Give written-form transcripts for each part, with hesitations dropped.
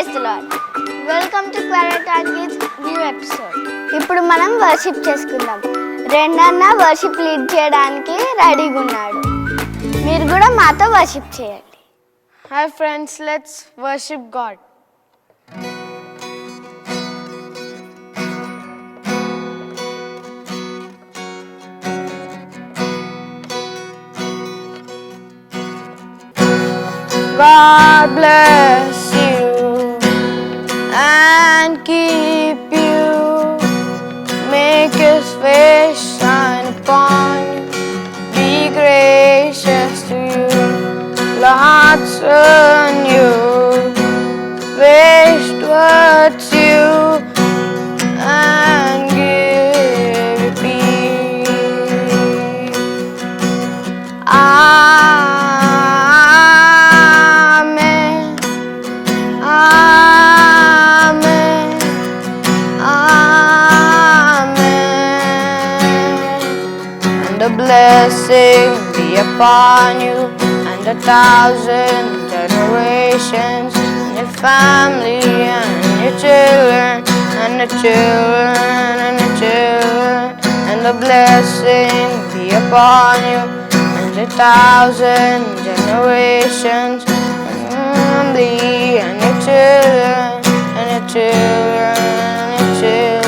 Praise the Lord. Welcome to quarantine kids new episode. ఇప్పుడు మనం worship చేసుకుందాం. రెండన్న worship lead చేయడానికి రెడీగా ఉన్నాడు. మీరు కూడా మాతో వర్షిప్ చేయండి. Hi friends, let's worship God. God bless you and keep you. Make His face shine upon you. Be gracious to you. Lots on you. Face towards you and give you peace. Blessing be upon you and 1,000 generations, and your family and your children and the children and the children. And the blessing be upon you and 1,000 generations, and your family and your children and your children and your children.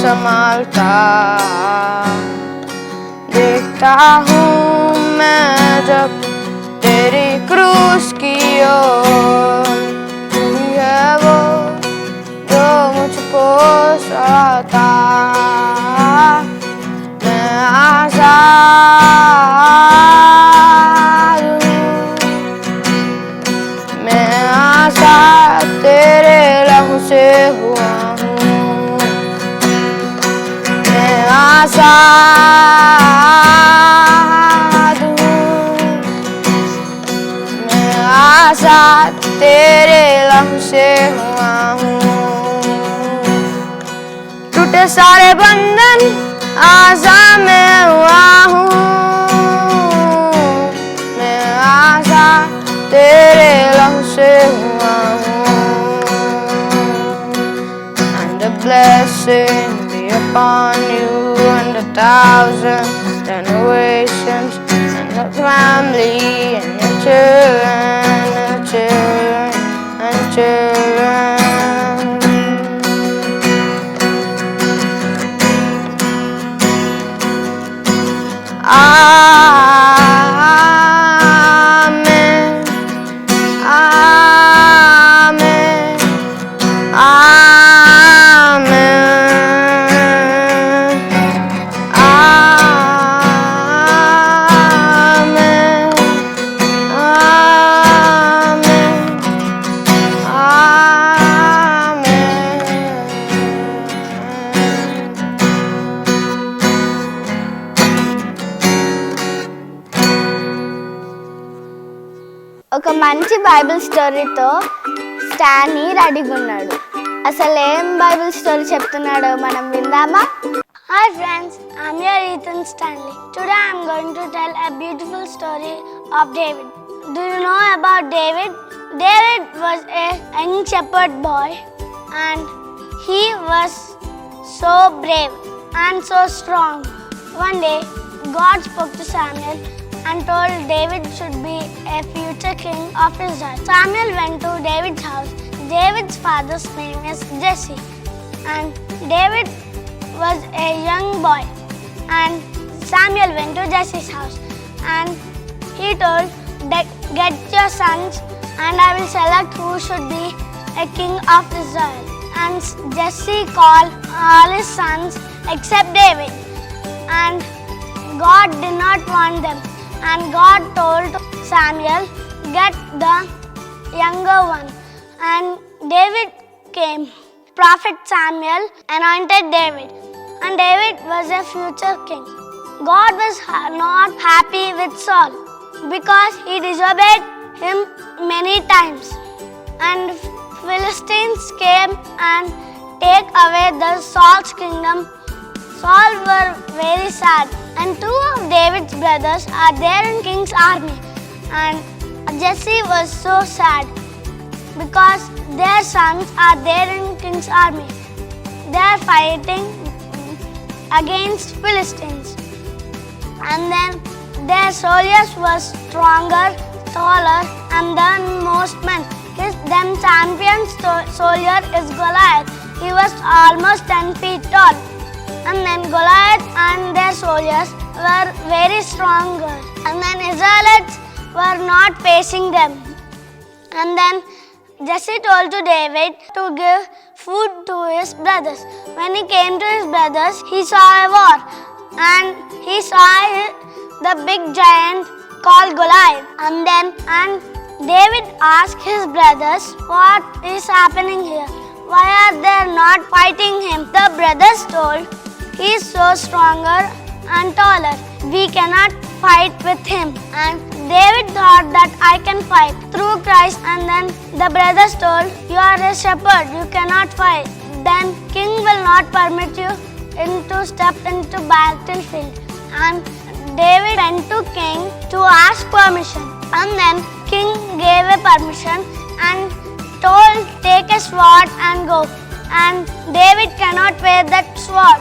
संभालता देखता हूँ मैं जब तेरी क्रूस की ओर। तू है वो जो मुझको सहाता, मैं आज़ाद हूँ, मैं आज़ाद तेरे लहू से हुआ हूँ। आज़ाद हूँ, मैं आज़ाद तेरे लहू से हुआ हूँ। टूटे सारे बंधन आज़ाद मैं हुआ हूँ, मैं आज़ाद तेरे लहू से हुआ हूँ। And the blessing upon you and 1,000 generations, and your family and your children and children and children. Amen, amen, amen. ఒక మంచి బైబిల్ స్టోరీతో స్టానీ రెడీగా ఉన్నాడు. అసలు ఏం బైబిల్ స్టోరీ చెప్తున్నాడో మనం విందామా? Hi friends, I'm your Ethan Stanley. Today I'm going to tell a beautiful story of David. Do you know about David? David was a young shepherd boy and he was so brave and so strong. One day God spoke to Samuel and told David should be a future king of Israel. Samuel went to David's house. David's father's name is Jesse, and David was a young boy. And Samuel went to Jesse's house and he told, get your sons and I will select who should be a king of Israel. And Jesse called all his sons except David. and God did not want them. And God told Samuel, get the younger one. And David came. Prophet Samuel anointed David, and David was a future king. God was not happy with Saul because he disobeyed him many times. And Philistines came and take away the Saul's kingdom. Saul were very sad, and two of David's brothers are there in king's army. And Jesse was so sad because their sons are there in king's army. They are fighting against Philistines. And then their soldiers were stronger, taller, and than most men. Them champion soldier is Goliath. He was almost 10 feet tall. And then Goliath and their soldiers were very stronger. And then Israelites were not facing them. And then Jesse told to David to give food to his brothers. When he came to his brothers, he saw a war. And he saw the big giant called Goliath. And David asked his brothers, what is happening here? Why are they not fighting him? The brothers told, he is so stronger and taller. We cannot fight with him. And David thought that I can fight through Christ. And then the brothers told, you are a shepherd, you cannot fight. Then king will not permit you to step into battlefield. And David went to king to ask permission. And then king gave a permission and told, take a sword and go. And David cannot wear that sword.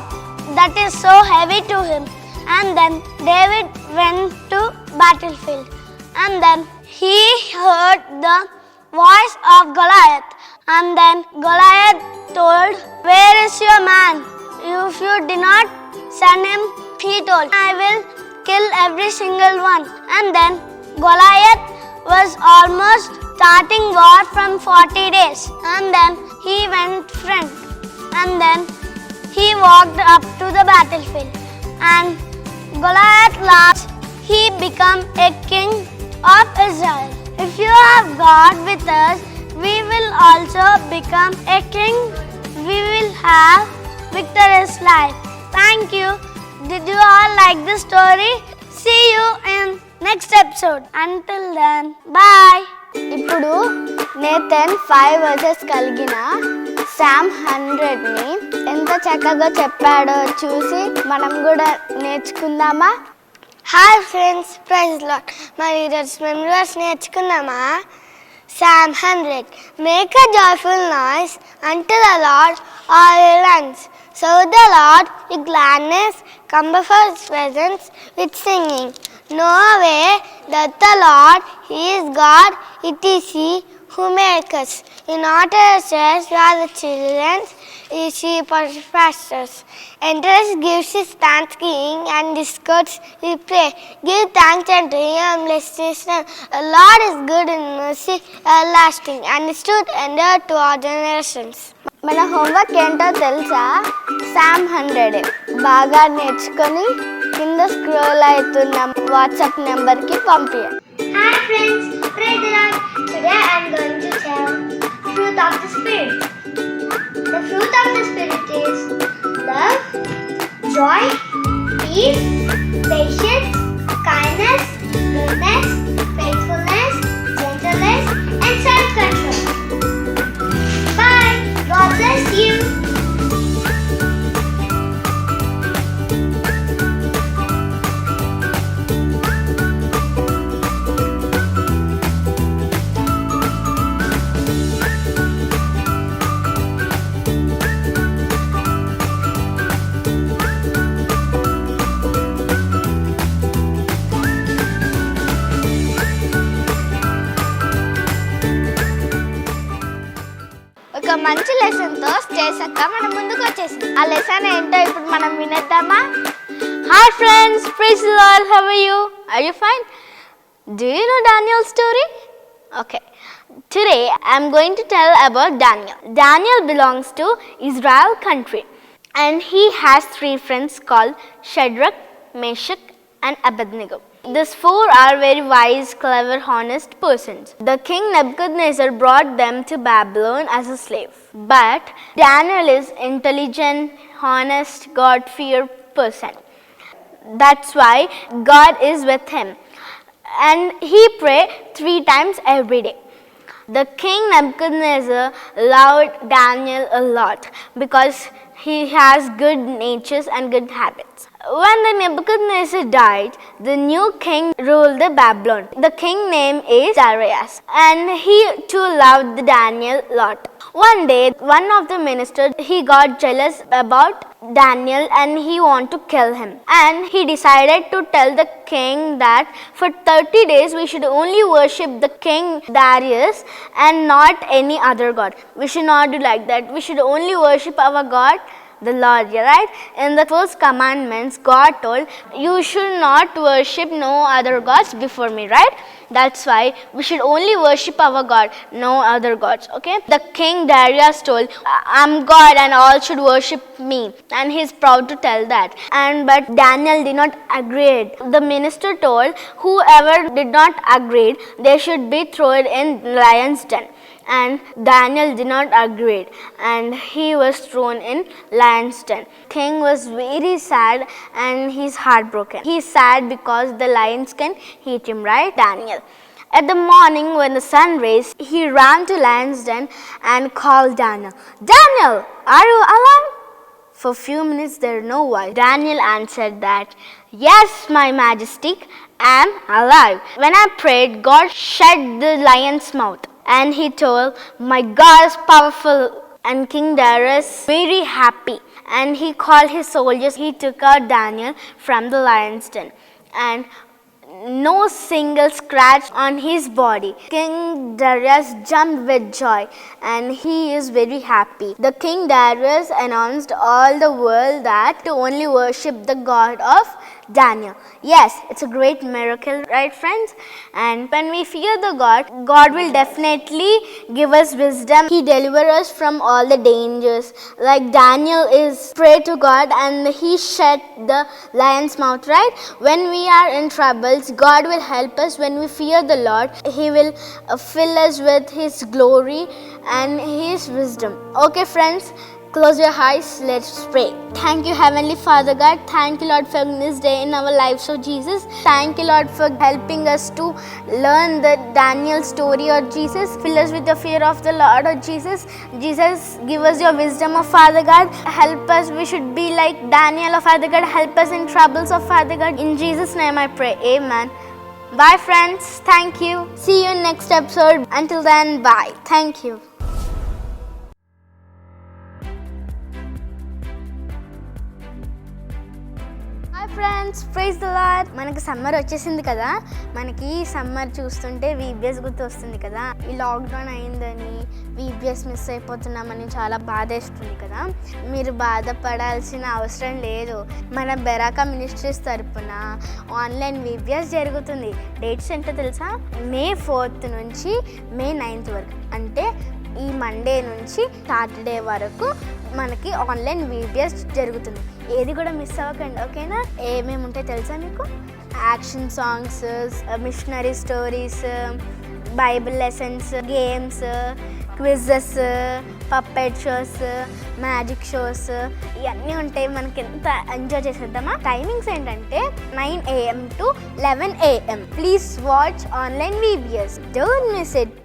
That is so heavy to him. And then David went to battlefield. And then he heard the voice of Goliath. And then Goliath told, where is your man? If you did not send him, he told, I will kill every single one. And then Goliath was almost starting war from 40 days. And then he went front. And then he walked up to the battlefield. And Goliath lost. He became a king of Israel. If you have God with us, we will also become a king. We will have victorious life. Thank you. Did you all like this story? See you in next episode. Until then, bye. ఇప్పుడు Nathan 5 verses కలిగిన Psalm 100ని ఎంత చక్కగా చెప్పాడో చూసి మనం కూడా నేర్చుకుందామా? Hi friends, praise Lord. మరి ఈరోజు మేము నేర్చుకుందామా? Psalm 100. Make a joyful noise unto the Lord, all ye lands. Serve the Lord with gladness, come before His presence with singing. Know away that the Lord, He is God, it is He who makes us. In order ourselves, we are the children, His sheep or pastures. Enter His gifts with thanksgiving, and His courts we pray. Give thanks unto Him and bless His name. The Lord is good in mercy, everlasting, and His truth endure to all generations. మన homework ఏంటో తెలుసా? Sam 100 బాగా నేర్చుకొని కింద scroll అవుతున్న WhatsApp నెంబర్కి పంపించండి. Hi friends, praise the Lord. Today I am going to tell fruit of the Spirit. The fruit of the Spirit is love, joy, peace, patience, kindness, goodness, faithfulness, gentleness, and self-control. Bye. God bless you. ఒక మంచి లెసన్తో stage అక్క మన ముందుకు వచ్చేసింది. ఆ lesson ఏంటో ఇప్పుడు మనం వినేద్దామా? Hi friends, praise the Lord. How are you? Are you fine? Do you know Daniel's story? Okay. Today I am going to tell about Daniel. Daniel belongs to Israel country. And he has 3 friends called Shadrach, Meshach, and Abednego. These 4 are very wise, clever, honest persons. The king Nebuchadnezzar brought them to Babylon as a slave. But Daniel is intelligent, honest, God-fearing person. That's why God is with him. And he prayed 3 times every day. The king Nebuchadnezzar loved Daniel a lot because he has good natures and good habits. When the Nebuchadnezzar died, the new king ruled the Babylon. The king name is Darius, and he too loved Daniel a lot. One day, one of the ministers, he got jealous about Daniel and he wanted to kill him. And he decided to tell the king that for 30 days we should only worship the king Darius and not any other god. We should not do like that. We should only worship our God, the Lord, right? In the first commandments, God told, you should not worship no other gods before me, right? That's why we should only worship our God, no other gods, okay? The king Darius told, I'm God and all should worship me. And he's proud to tell that. But Daniel did not agree. The minister told, whoever did not agree, they should be thrown in lion's den. And Daniel did not agree, and he was thrown in lion's den. King was very sad and he's heartbroken. He's sad because the lions can eat him, right? Daniel. At the morning when the sun raised, he ran to lion's den and called Daniel. Daniel, are you alive? For a few minutes there no voice. Daniel answered that, yes, my majesty, I am alive. When I prayed, God shut the lion's mouth. And he told, my God is powerful. And King Darius very happy. And he called his soldiers. He took out Daniel from the lion's den. And no single scratch on his body. King Darius jumped with joy and he is very happy. The King Darius announced all the world that to only worship the God of Daniel. Yes, it's a great miracle, right friends? And when we fear the God, God will definitely give us wisdom. He delivers us from all the dangers. Like Daniel is pray to God and he shut the lion's mouth, right? When we are in troubles, God will help us. When we fear the Lord, He will fill us with His glory and His wisdom. Okay friends, close your eyes, let's pray. Thank you, Heavenly Father God. Thank you, Lord, for this day in our lives, oh Jesus. Thank you, Lord, for helping us to learn the Daniel story, oh Jesus. Fill us with the fear of the Lord, oh Jesus. Jesus, give us your wisdom, oh Father God. Help us, we should be like Daniel, oh Father God. Help us in troubles, oh Father God. In Jesus' name I pray, amen. Bye friends, thank you. See you in next episode. Until then, bye. Thank you. Hi friends, praise the Lord. మనకి summer వచ్చేసింది కదా. మనకి summer చూస్తుంటే VBS గుర్తు వస్తుంది కదా. ఈ lockdown అయిందని వీబీఎస్ మిస్ అయిపోతున్నామని చాలా బాధేస్తుంది కదా. మీరు బాధపడాల్సిన అవసరం లేదు. మన బెరాకా మినిస్ట్రీస్ తరపున ఆన్లైన్ వీబీఎస్ జరుగుతుంది. డేట్స్ ఏంటో తెలుసా? May 4th నుంచి May 9th వరకు. అంటే ఈ మండే నుంచి సాటర్డే వరకు మనకి ఆన్లైన్ వీబీఎస్ జరుగుతుంది. ఏది కూడా మిస్ అవ్వకండి, ఓకేనా? ఏమేమి ఉంటాయి తెలుసా మీకు? Action songs, missionary stories, Bible lessons, games, quizzes, puppet shows, magic shows, ఇవన్నీ ఉంటాయి. మనకి ఎంత ఎంజాయ్ చేసేద్దామా? టైమింగ్స్ ఏంటంటే 9 AM to 11 AM. Please watch online VBS. Don't miss it.